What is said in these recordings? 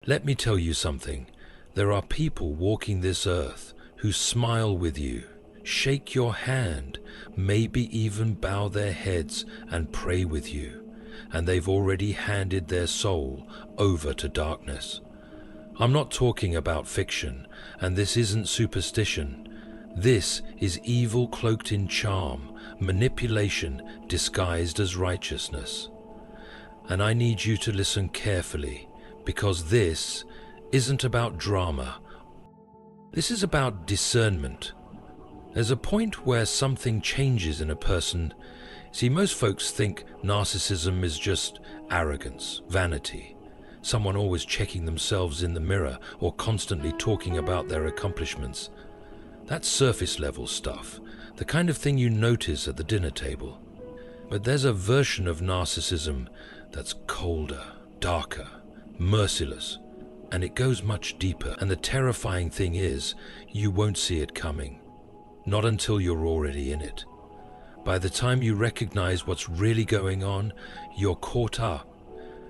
Let me tell you something. There are people walking this earth who smile with you, shake your hand, maybe even bow their heads and pray with you, and they've already handed their soul over to darkness. I'm not talking about fiction, and this isn't superstition. This is evil cloaked in charm, manipulation disguised as righteousness. And I need you to listen carefully, because this isn't about drama. This is about discernment. There's a point where something changes in a person. See, most folks think narcissism is just arrogance, vanity, someone always checking themselves in the mirror or constantly talking about their accomplishments. That's surface level stuff, the kind of thing you notice at the dinner table. But there's a version of narcissism that's colder, darker, merciless, and it goes much deeper. And the terrifying thing is, you won't see it coming. Not until you're already in it. By the time you recognize what's really going on, you're caught up.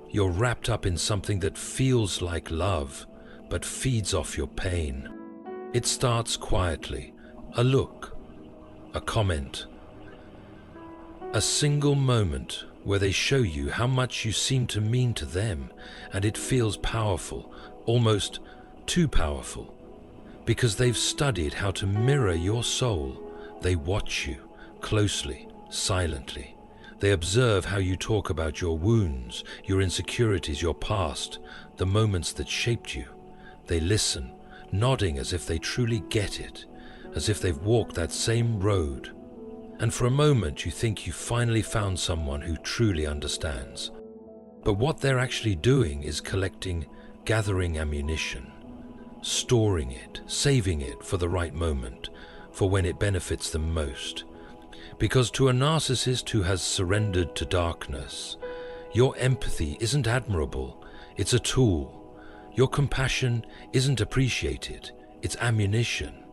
You're wrapped up in something that feels like love, but feeds off your pain. It starts quietly. A look, a comment, a single moment where they show you how much you seem to mean to them, and it feels powerful, almost too powerful. Because they've studied how to mirror your soul, they watch you closely, silently. They observe how you talk about your wounds, your insecurities, your past, the moments that shaped you. They listen, nodding as if they truly get it, as if they've walked that same road. And for a moment you think you finally found someone who truly understands. But what they're actually doing is gathering ammunition, storing it, saving it for the right moment, for when it benefits them most. Because to a narcissist who has surrendered to darkness, your empathy isn't admirable, it's a tool. Your compassion isn't appreciated, it's ammunition.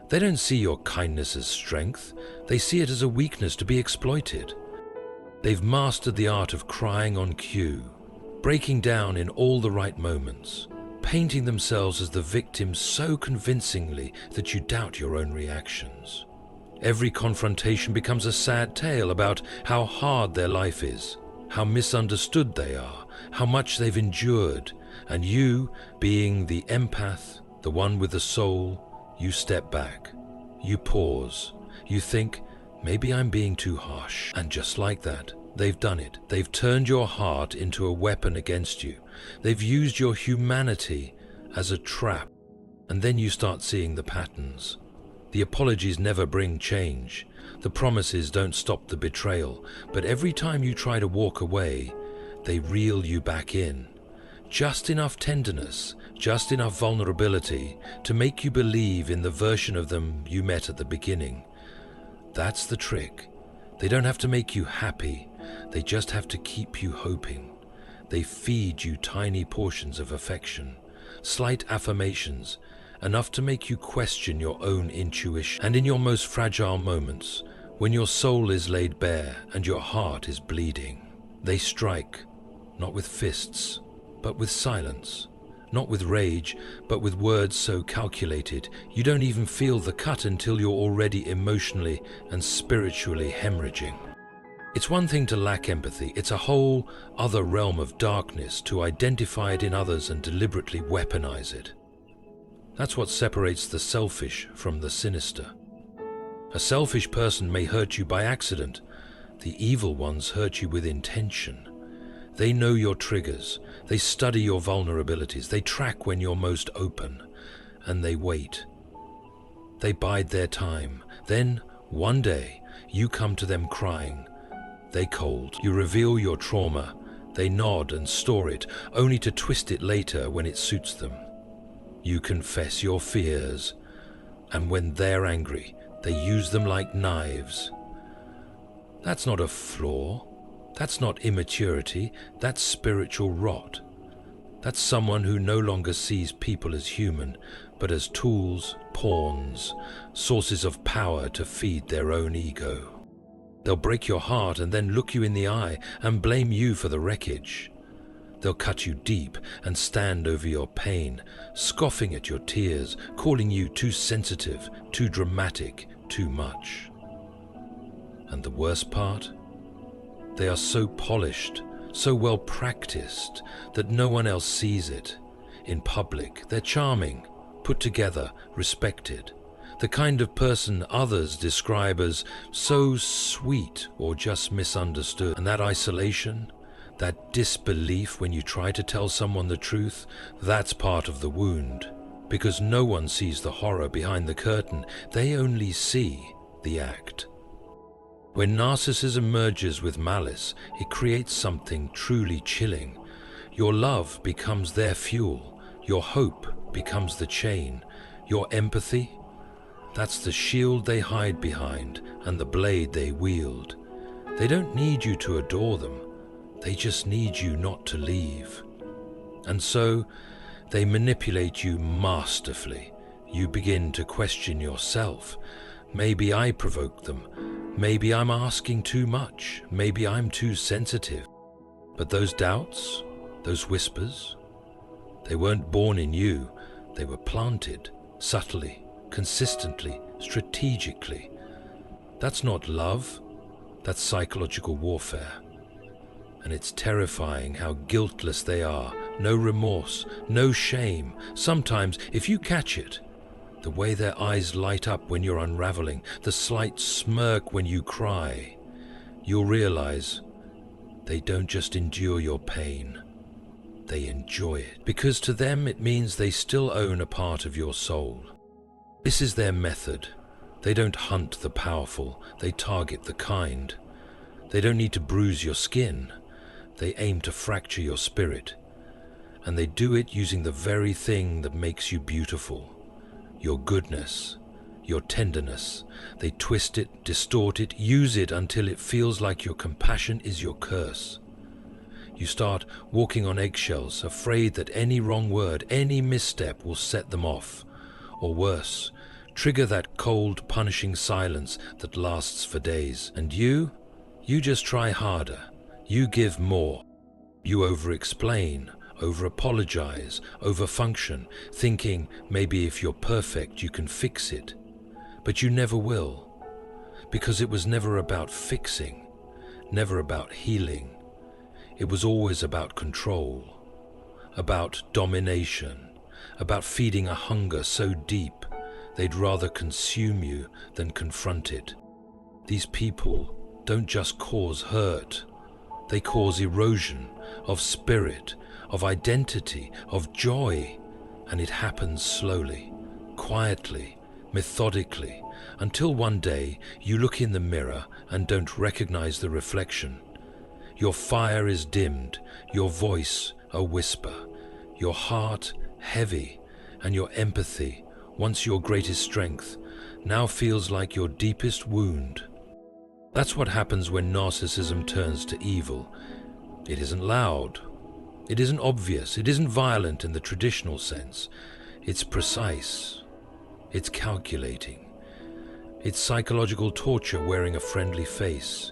They don't see your kindness as strength, they see it as a weakness to be exploited. They've mastered the art of crying on cue, breaking down in all the right moments, painting themselves as the victim so convincingly that you doubt your own reactions. Every confrontation becomes a sad tale about how hard their life is, how misunderstood they are, how much they've endured, and you, being the empath, the one with the soul, you step back, you pause, you think, maybe I'm being too harsh. And just like that, they've done it. They've turned your heart into a weapon against you. They've used your humanity as a trap. And then you start seeing the patterns. The apologies never bring change. The promises don't stop the betrayal. But every time you try to walk away, they reel you back in. Just enough tenderness, just enough vulnerability to make you believe in the version of them you met at the beginning. That's the trick. They don't have to make you happy, they just have to keep you hoping. They feed you tiny portions of affection, slight affirmations, enough to make you question your own intuition. And in your most fragile moments, when your soul is laid bare and your heart is bleeding, they strike, not with fists, but with silence, not with rage, but with words so calculated you don't even feel the cut until you're already emotionally and spiritually hemorrhaging. It's one thing to lack empathy, it's a whole other realm of darkness to identify it in others and deliberately weaponize it. That's what separates the selfish from the sinister. A selfish person may hurt you by accident, the evil ones hurt you with intention. They know your triggers, they study your vulnerabilities, they track when you're most open, and they wait. They bide their time. Then, one day, you come to them crying. They cold. You reveal your trauma. They nod and store it, only to twist it later when it suits them. You confess your fears, and when they're angry, they use them like knives. That's not a flaw. That's not immaturity, that's spiritual rot. That's someone who no longer sees people as human, but as tools, pawns, sources of power to feed their own ego. They'll break your heart and then look you in the eye and blame you for the wreckage. They'll cut you deep and stand over your pain, scoffing at your tears, calling you too sensitive, too dramatic, too much. And the worst part? They are so polished, so well practiced, that no one else sees it. In public, they're charming, put together, respected. The kind of person others describe as so sweet or just misunderstood. And that isolation, that disbelief when you try to tell someone the truth, that's part of the wound. Because no one sees the horror behind the curtain, they only see the act. When narcissism merges with malice, it creates something truly chilling. Your love becomes their fuel, your hope becomes the chain, your empathy, that's the shield they hide behind and the blade they wield. They don't need you to adore them, they just need you not to leave. And so, they manipulate you masterfully. You begin to question yourself. Maybe I provoked them. Maybe I'm asking too much. Maybe I'm too sensitive. But those doubts, those whispers, they weren't born in you. They were planted subtly, consistently, strategically. That's not love. That's psychological warfare. And it's terrifying how guiltless they are. No remorse, no shame. Sometimes, if you catch it, the way their eyes light up when you're unraveling, the slight smirk when you cry, you'll realize they don't just endure your pain, they enjoy it. Because to them it means they still own a part of your soul. This is their method. They don't hunt the powerful, they target the kind. They don't need to bruise your skin, they aim to fracture your spirit. And they do it using the very thing that makes you beautiful. Your goodness, your tenderness. They twist it, distort it, use it until it feels like your compassion is your curse. You start walking on eggshells, afraid that any wrong word, any misstep will set them off. Or worse, trigger that cold, punishing silence that lasts for days. And you just try harder. You give more. You over-explain, over-apologize, over-function, thinking maybe if you're perfect you can fix it. But you never will, because it was never about fixing, never about healing. It was always about control, about domination, about feeding a hunger so deep they'd rather consume you than confront it. These people don't just cause hurt, they cause erosion of spirit, of identity, of joy, and it happens slowly, quietly, methodically, until one day you look in the mirror and don't recognize the reflection. Your fire is dimmed, your voice a whisper, your heart heavy, and your empathy, once your greatest strength, now feels like your deepest wound. That's what happens when narcissism turns to evil. It isn't loud. It isn't obvious, it isn't violent in the traditional sense. It's precise, it's calculating. It's psychological torture wearing a friendly face.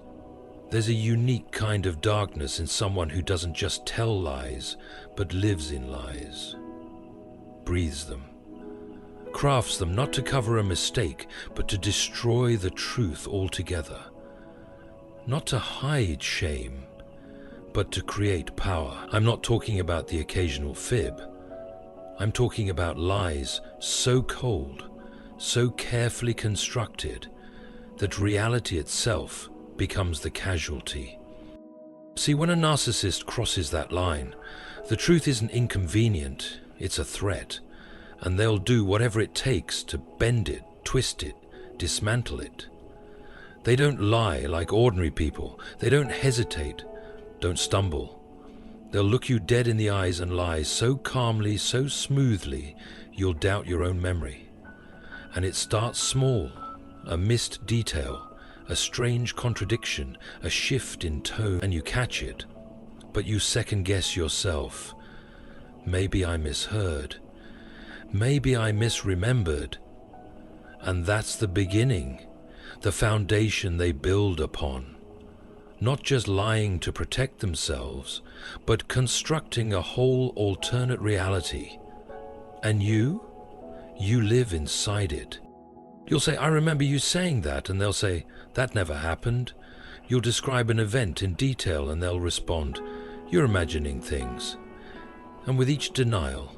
There's a unique kind of darkness in someone who doesn't just tell lies, but lives in lies. Breathes them. Crafts them not to cover a mistake, but to destroy the truth altogether. Not to hide shame, but to create power. I'm not talking about the occasional fib. I'm talking about lies so cold, so carefully constructed, that reality itself becomes the casualty. See, when a narcissist crosses that line, the truth isn't inconvenient, it's a threat, and they'll do whatever it takes to bend it, twist it, dismantle it. They don't lie like ordinary people. They don't hesitate, don't stumble. They'll look you dead in the eyes and lie so calmly, so smoothly, you'll doubt your own memory. And it starts small, a missed detail, a strange contradiction, a shift in tone, and you catch it. But you second-guess yourself. Maybe I misheard. Maybe I misremembered. And that's the beginning, the foundation they build upon. not just lying to protect themselves, but constructing a whole alternate reality. And you live inside it. You'll say, "I remember you saying that," and they'll say, "That never happened." You'll describe an event in detail and they'll respond, "You're imagining things." And with each denial,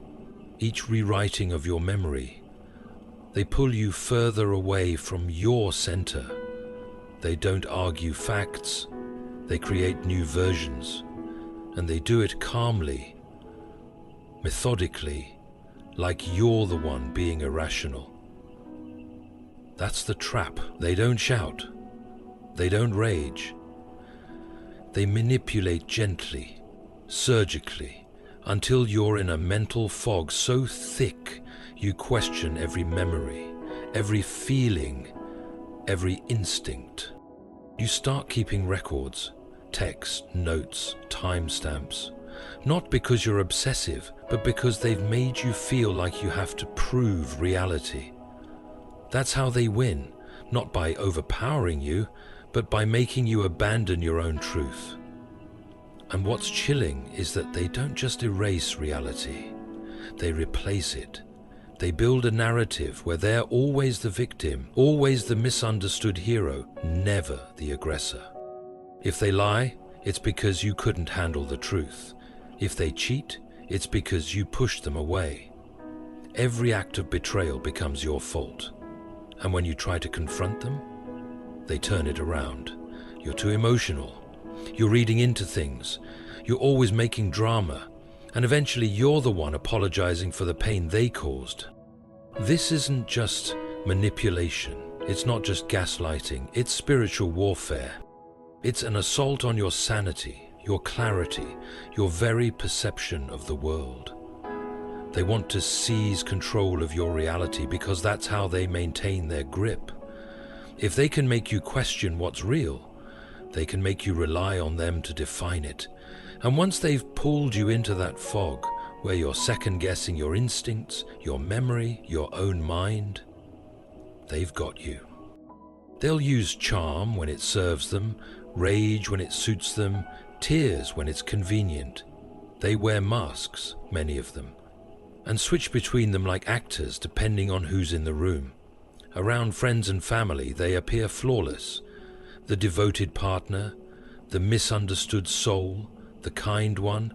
each rewriting of your memory, they pull you further away from your center. They don't argue facts, they create new versions, and they do it calmly, methodically, like you're the one being irrational. That's the trap. They don't shout. They don't rage. They manipulate gently, surgically, until you're in a mental fog so thick you question every memory, every feeling, every instinct. You start keeping records, text, notes, timestamps, not because you're obsessive, but because they've made you feel like you have to prove reality. That's how they win, not by overpowering you, but by making you abandon your own truth. And what's chilling is that they don't just erase reality, they replace it. They build a narrative where they're always the victim, always the misunderstood hero, never the aggressor. If they lie, it's because you couldn't handle the truth. If they cheat, it's because you pushed them away. Every act of betrayal becomes your fault. And when you try to confront them, they turn it around. You're too emotional. You're reading into things. You're always making drama. And eventually you're the one apologizing for the pain they caused. This isn't just manipulation. It's not just gaslighting. It's spiritual warfare. It's an assault on your sanity, your clarity, your very perception of the world. They want to seize control of your reality because that's how they maintain their grip. If they can make you question what's real, they can make you rely on them to define it. And once they've pulled you into that fog, where you're second-guessing your instincts, your memory, your own mind, they've got you. They'll use charm when it serves them, rage when it suits them, tears when it's convenient. They wear masks, many of them, and switch between them like actors depending on who's in the room. Around friends and family, they appear flawless. The devoted partner, the misunderstood soul, the kind one.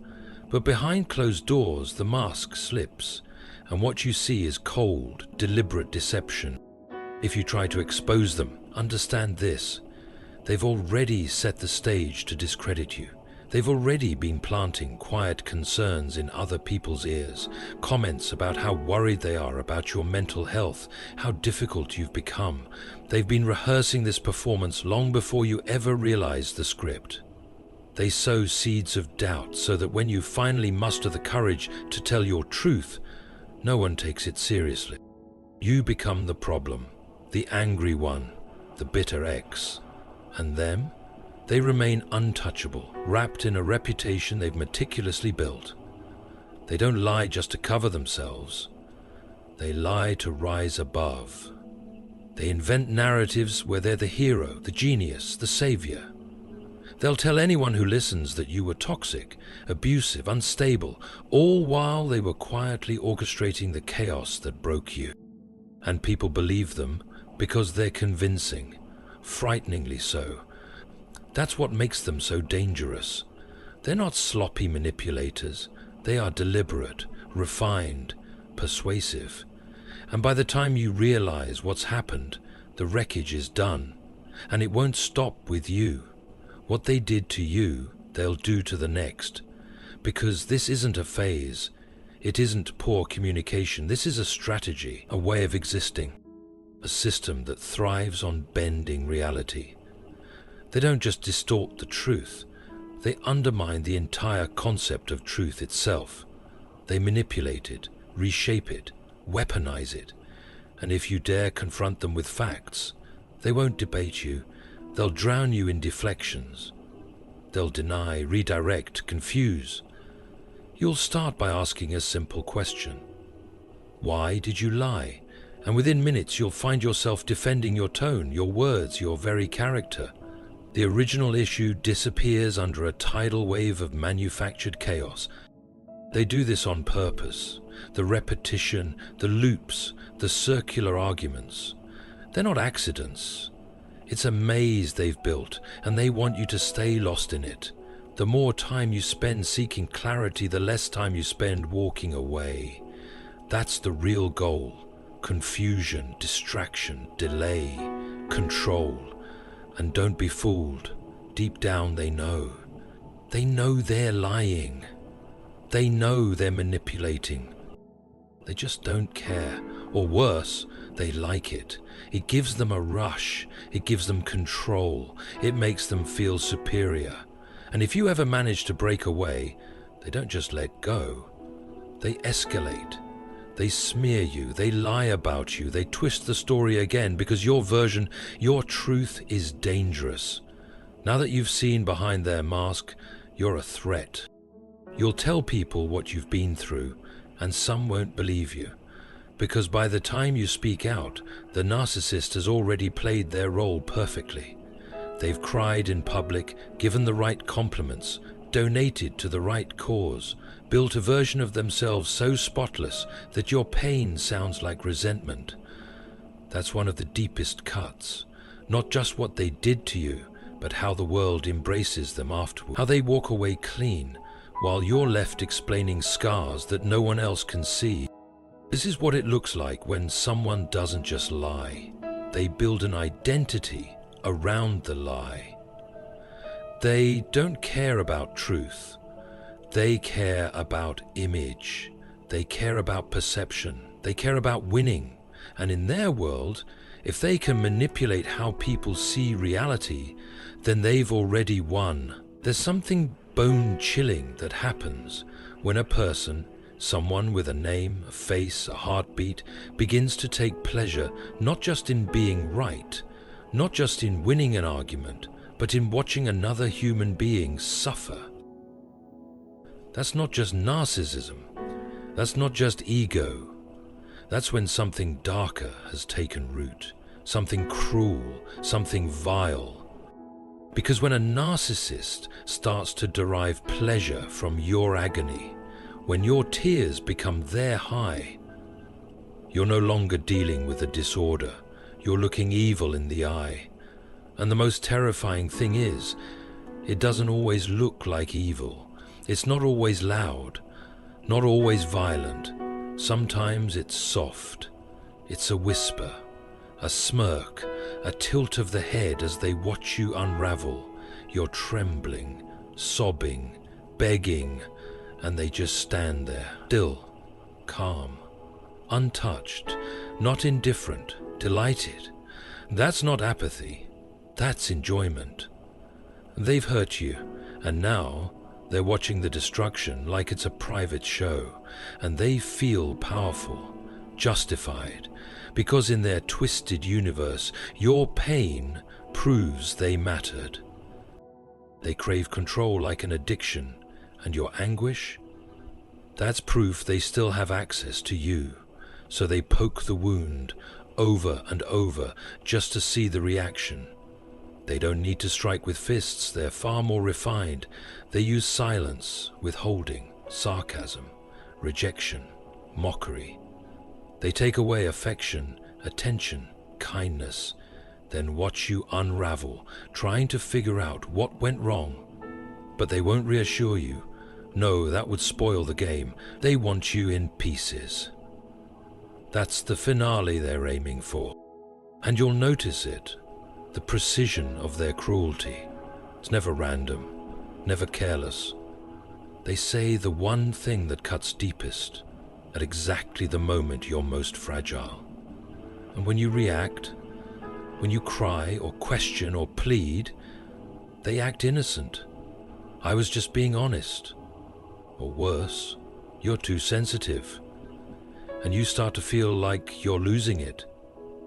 But behind closed doors, the mask slips, and what you see is cold, deliberate deception. If you try to expose them, understand this. They've already set the stage to discredit you. They've already been planting quiet concerns in other people's ears, comments about how worried they are about your mental health, how difficult you've become. They've been rehearsing this performance long before you ever realized the script. They sow seeds of doubt so that when you finally muster the courage to tell your truth, no one takes it seriously. You become the problem, the angry one, the bitter ex. And them? They remain untouchable, wrapped in a reputation they've meticulously built. They don't lie just to cover themselves. They lie to rise above. They invent narratives where they're the hero, the genius, the savior. They'll tell anyone who listens that you were toxic, abusive, unstable, all while they were quietly orchestrating the chaos that broke you. And people believe them because they're convincing, frighteningly so. That's what makes them so dangerous. They're not sloppy manipulators. They are deliberate, refined, persuasive. And by the time you realize what's happened, the wreckage is done. And it won't stop with you. What they did to you, they'll do to the next. Because this isn't a phase. It isn't poor communication. This is a strategy, a way of existing. A system that thrives on bending reality. They don't just distort the truth, they undermine the entire concept of truth itself. They manipulate it, reshape it, weaponize it. And if you dare confront them with facts, they won't debate you. They'll drown you in deflections. They'll deny, redirect, confuse. You'll start by asking a simple question. Why did you lie? And within minutes you'll find yourself defending your tone, your words, your very character. The original issue disappears under a tidal wave of manufactured chaos. They do this on purpose. The repetition, the loops, the circular arguments. They're not accidents. It's a maze they've built, and they want you to stay lost in it. The more time you spend seeking clarity, the less time you spend walking away. That's the real goal. Confusion, distraction, delay, control. And don't be fooled. Deep down they know. They know they're lying. They know they're manipulating. They just don't care. Or worse, they like it. It gives them a rush. It gives them control. It makes them feel superior. And if you ever manage to break away, they don't just let go. They escalate. They smear you. They lie about you. They twist the story again because your version, your truth is dangerous. Now that you've seen behind their mask, you're a threat. You'll tell people what you've been through, and some won't believe you. Because by the time you speak out, the narcissist has already played their role perfectly. They've cried in public, given the right compliments, donated to the right cause, built a version of themselves so spotless that your pain sounds like resentment. That's one of the deepest cuts. Not just what they did to you, but how the world embraces them afterward. How they walk away clean, while you're left explaining scars that no one else can see. This is what it looks like when someone doesn't just lie. They build an identity around the lie. They don't care about truth. They care about image. They care about perception. They care about winning. And in their world, if they can manipulate how people see reality, then they've already won. There's something bone-chilling that happens when a person, someone with a name, a face, a heartbeat, begins to take pleasure not just in being right, not just in winning an argument, but in watching another human being suffer. That's not just narcissism. That's not just ego. That's when something darker has taken root, something cruel, something vile. Because when a narcissist starts to derive pleasure from your agony, when your tears become their high, you're no longer dealing with a disorder. You're looking evil in the eye. And the most terrifying thing is, it doesn't always look like evil. It's not always loud, not always violent. Sometimes it's soft. It's a whisper, a smirk, a tilt of the head as they watch you unravel. You're trembling, sobbing, begging, and they just stand there, still, calm, untouched, not indifferent, delighted. That's not apathy. That's enjoyment. They've hurt you, and now they're watching the destruction like it's a private show, and they feel powerful, justified, because in their twisted universe, your pain proves they mattered. They crave control like an addiction, and your anguish? That's proof they still have access to you, so they poke the wound over and over just to see the reaction. They don't need to strike with fists, they're far more refined. They use silence, withholding, sarcasm, rejection, mockery. They take away affection, attention, kindness, then watch you unravel, trying to figure out what went wrong. But they won't reassure you. No, that would spoil the game. They want you in pieces. That's the finale they're aiming for. And you'll notice it. The precision of their cruelty. It's never random, never careless. They say the one thing that cuts deepest at exactly the moment you're most fragile. And when you react, when you cry or question or plead, they act innocent. I was just being honest. Or worse, you're too sensitive. And you start to feel like you're losing it.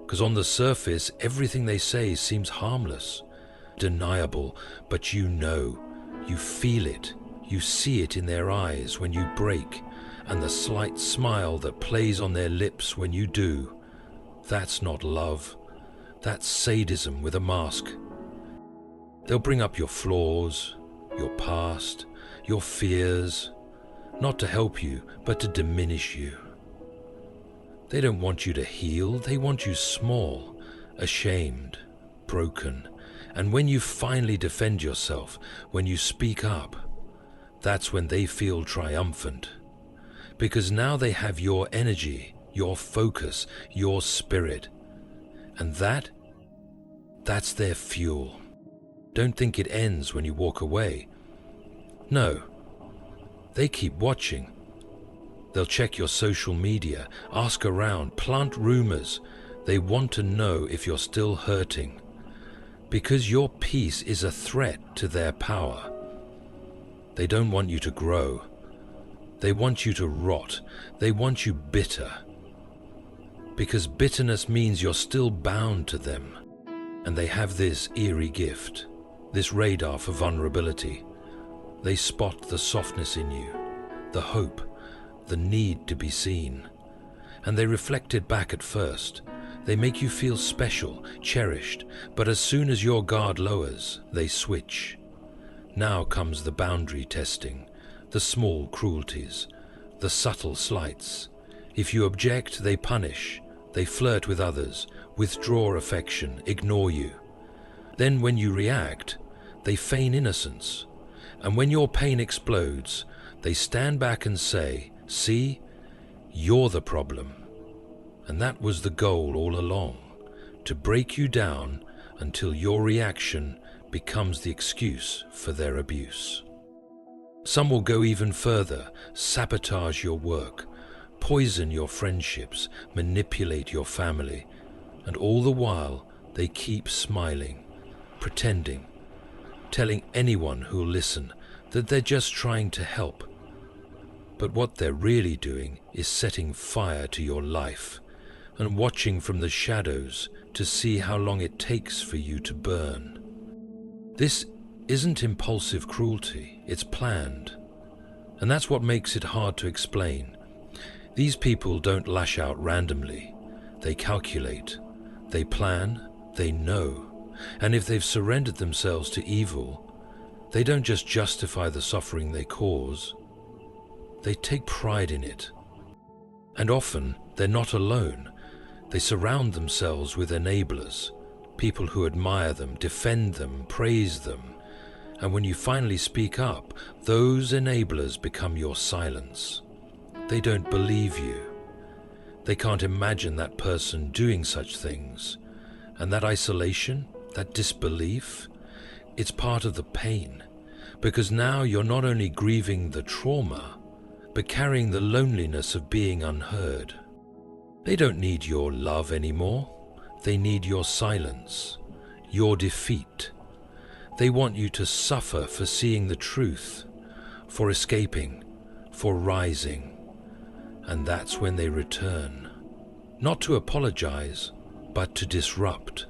Because on the surface, everything they say seems harmless, deniable, but you know, you feel it, you see it in their eyes when you break, and the slight smile that plays on their lips when you do. That's not love, that's sadism with a mask. They'll bring up your flaws, your past, your fears, not to help you, but to diminish you. They don't want you to heal, they want you small, ashamed, broken. And when you finally defend yourself, when you speak up, that's when they feel triumphant. Because now they have your energy, your focus, your spirit. And that's their fuel. Don't think it ends when you walk away. No, they keep watching. They'll check your social media, ask around, plant rumors. They want to know if you're still hurting. Because your peace is a threat to their power. They don't want you to grow. They want you to rot. They want you bitter. Because bitterness means you're still bound to them. And they have this eerie gift, this radar for vulnerability. They spot the softness in you, the hope, the need to be seen. And they reflect it back at first. They make you feel special, cherished, but as soon as your guard lowers, they switch. Now comes the boundary testing, the small cruelties, the subtle slights. If you object, they punish. They flirt with others, withdraw affection, ignore you. Then when you react, they feign innocence. And when your pain explodes, they stand back and say, "See, you're the problem." And that was the goal all along, to break you down until your reaction becomes the excuse for their abuse. Some will go even further, sabotage your work, poison your friendships, manipulate your family, and all the while they keep smiling, pretending, telling anyone who'll listen that they're just trying to help. But what they're really doing is setting fire to your life and watching from the shadows to see how long it takes for you to burn. This isn't impulsive cruelty, it's planned. And that's what makes it hard to explain. These people don't lash out randomly. They calculate, they plan, they know. And if they've surrendered themselves to evil, they don't just justify the suffering they cause, they take pride in it. And often they're not alone. They surround themselves with enablers, people who admire them, defend them, praise them. And when you finally speak up, those enablers become your silence. They don't believe you. They can't imagine that person doing such things. And that isolation, that disbelief, it's part of the pain. Because now you're not only grieving the trauma, but carrying the loneliness of being unheard. They don't need your love anymore. They need your silence, your defeat. They want you to suffer for seeing the truth, for escaping, for rising. And that's when they return. Not to apologize, but to disrupt.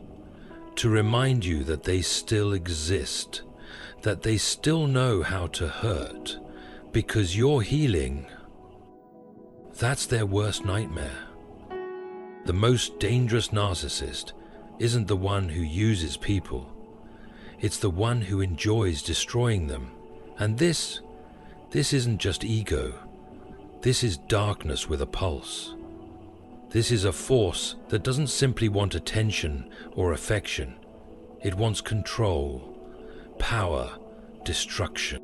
To remind you that they still exist, that they still know how to hurt, because your healing, that's their worst nightmare. The most dangerous narcissist isn't the one who uses people. It's the one who enjoys destroying them. And this isn't just ego. This is darkness with a pulse. This is a force that doesn't simply want attention or affection. It wants control, power, destruction.